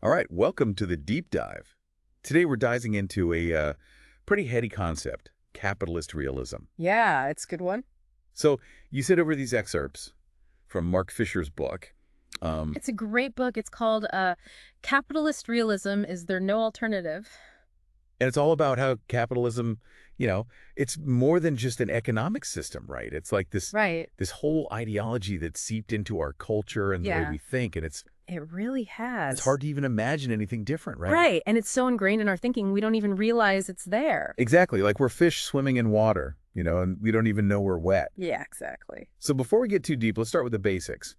All right, welcome to the deep dive. Today we're diving into a pretty heady concept, capitalist realism. Yeah, it's a good one. So you said over these excerpts from Mark Fisher's book. It's a great book. It's called Capitalist Realism. Is There No Alternative? And it's all about how capitalism, it's more than just an economic system, right? It's like this Right. this whole ideology that's seeped into our culture and the way Yeah, we think, and it really it's has. hard to even imagine anything different, right? Right. And it's so ingrained in our thinking, we don't even realize it's there. Exactly, like we're fish swimming in water, and we don't even know we're wet. Yeah, exactly. So before we get too deep, let's start with the basics.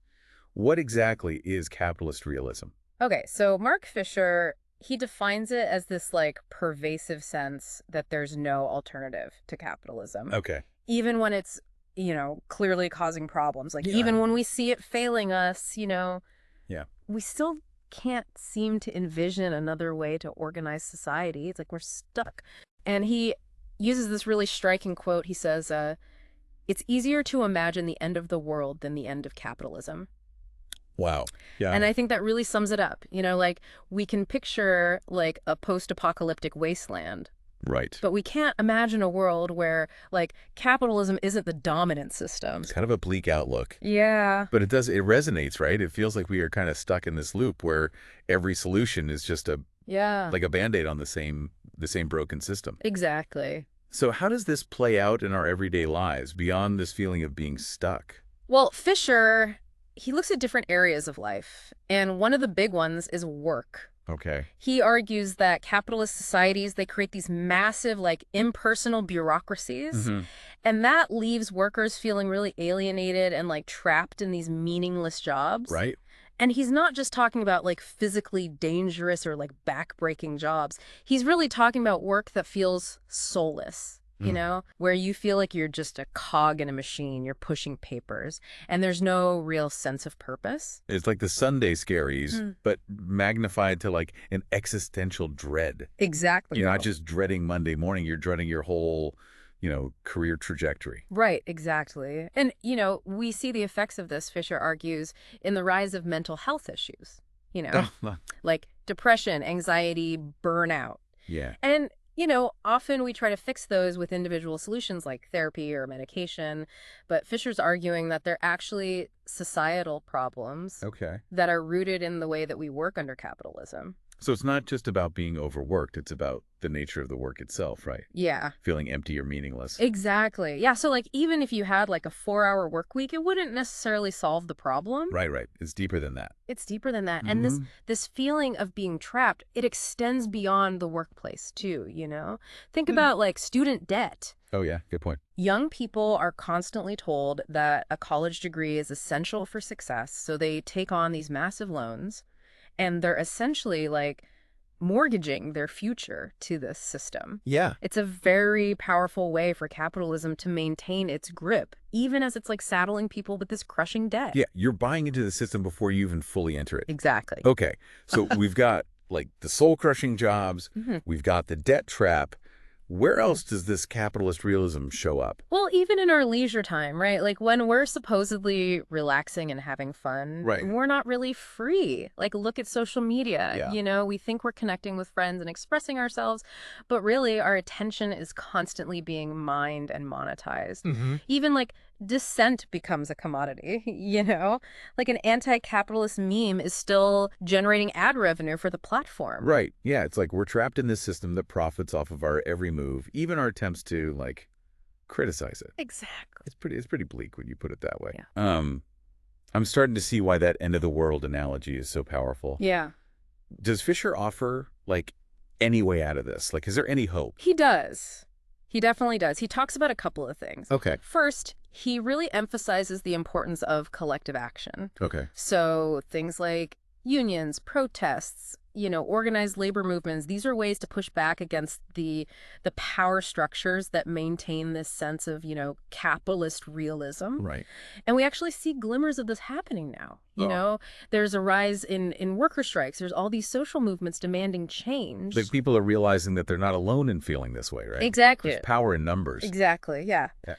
What exactly is capitalist realism? Okay, so Mark Fisher, he defines it as this like pervasive sense that there's no alternative to capitalism, Okay. even when it's, clearly causing problems. Like Yeah. even when we see it failing us, Yeah. we still can't seem to envision another way to organize society. It's like we're stuck. And he uses this really striking quote. He says, it's easier to imagine the end of the world than the end of capitalism. Wow. Yeah. And I think that really sums it up. Like we can picture like a post-apocalyptic wasteland, Right. but we can't imagine a world where like capitalism isn't the dominant system. It's kind of a bleak outlook. Yeah. But it resonates, right? It feels like we are kind of stuck in this loop where every solution is just Yeah. like a Band-Aid on the same broken system. Exactly. So how does this play out in our everyday lives beyond this feeling of being stuck? Well, Fisher, he looks at different areas of life, and one of the big ones is work. Okay. He argues that capitalist societies, they create these massive, like, impersonal bureaucracies, Hmm. and that leaves workers feeling really alienated and, like, trapped in these meaningless jobs. Right? And he's not just talking about, like, physically dangerous or, like, back-breaking jobs. He's really talking about work that feels soulless. Where you feel like you're just a cog in a machine, you're pushing papers, and there's no real sense of purpose. It's like the Sunday scaries, but magnified to like an existential dread. Exactly. You're not just dreading Monday morning, you're dreading your whole, career trajectory. Right, exactly. And, we see the effects of this, Fisher argues, in the rise of mental health issues, Oh, like depression, anxiety, burnout. yeah. And often we try to fix those with individual solutions like therapy or medication, but Fisher's arguing that they're actually societal problems Okay. that are rooted in the way that we work under capitalism. So it's not just about being overworked, it's about the nature of the work itself, right? Yeah, Feeling empty or meaningless. exactly. Yeah, so like even if you had like a 4-hour work week, it wouldn't necessarily solve the problem. Right. It's deeper than that. It's deeper than that. And this feeling of being trapped, it extends beyond the workplace too, Think about like student debt. Oh, yeah. Good point. Young people are constantly told that a college degree is essential for success, so they take on these massive loans, and they're essentially like mortgaging their future to this system. Yeah. It's a very powerful way for capitalism to maintain its grip, even as it's like saddling people with this crushing debt. Yeah. You're buying into the system before you even fully enter it. Exactly. Okay. So we've got like the soul-crushing jobs. Mhm. We've got the debt trap. Where else does this capitalist realism show up? Well, even in our leisure time, right? Like when we're supposedly relaxing and having fun, Right. we're not really free. Like look at social media. Yeah. We think we're connecting with friends and expressing ourselves, but really our attention is constantly being mined and monetized. Even like dissent becomes a commodity, Like an anti-capitalist meme is still generating ad revenue for the platform. Right. Yeah. It's like we're trapped in this system that profits off of our every move, even our attempts to like criticize it. Exactly. It's pretty bleak when you put it that way. Yeah. I'm starting to see why that end of the world analogy is so powerful. Yeah. Does Fisher offer like any way out of this? Like, is there any hope? He does. He definitely does. He talks about a couple of things. Okay. First, he really emphasizes the importance of collective action. Okay. So things like unions, protests, organized labor movements, these are ways to push back against the power structures that maintain this sense of, capitalist realism. Right. And we actually see glimmers of this happening now. There's a rise in worker strikes. There's all these social movements demanding change. Like people are realizing that they're not alone in feeling this way, right? Exactly. There's power in numbers. Exactly. Yeah. Yeah.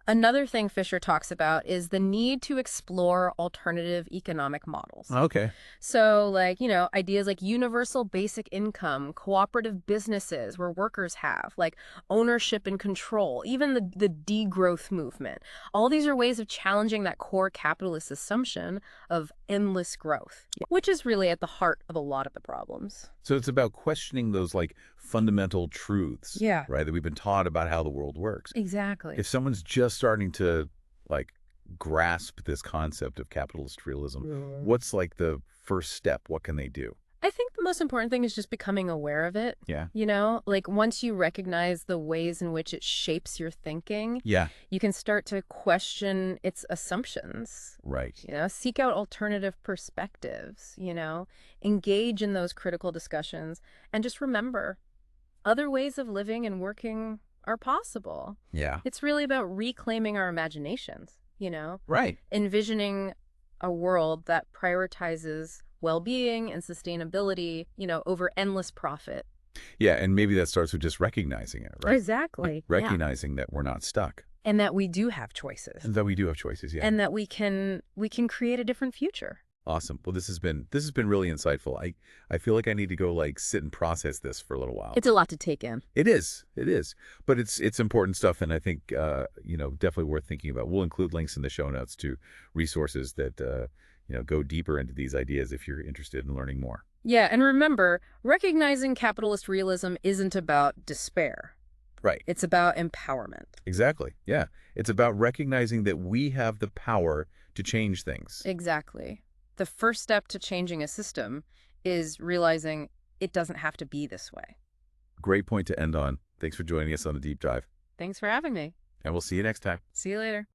Another thing Fisher talks about is the need to explore alternative economic models. Okay. So, like, ideas like universal basic income, cooperative businesses where workers have, like, ownership and control, even the degrowth movement. All these are ways of challenging that core capitalist assumption of endless growth, which is really at the heart of a lot of the problems. So it's about questioning those like fundamental truths, Yeah. right, that we've been taught about how the world works. Exactly. If someone's just starting to like grasp this concept of capitalist realism, what's like the first step? What can they do? I think the most important thing is just becoming aware of it. Yeah. Like once you recognize the ways in which it shapes your thinking, Yeah. you can start to question its assumptions. Right. Seek out alternative perspectives, engage in those critical discussions, and just remember, other ways of living and working are possible. Yeah. It's really about reclaiming our imaginations, Right. envisioning a world that prioritizes well-being and sustainability, over endless profit. Yeah. And maybe that starts with just recognizing it, right? Exactly. Recognizing that we're not stuck. And that we do have choices. And that we do have choices, yeah. And that we can create a different future. Awesome. Well, this has been really insightful. I feel like I need to go like sit and process this for a little while. It's a lot to take in. It is. But it's important stuff, and I think definitely worth thinking about. We'll include links in the show notes to resources that go deeper into these ideas if you're interested in learning more. Yeah, and remember, recognizing capitalist realism isn't about despair. Right. It's about empowerment. Exactly. Yeah. It's about recognizing that we have the power to change things. Exactly. The first step to changing a system is realizing it doesn't have to be this way. Great point to end on. Thanks for joining us on the deep dive. Thanks for having me. And we'll see you next time. See you later.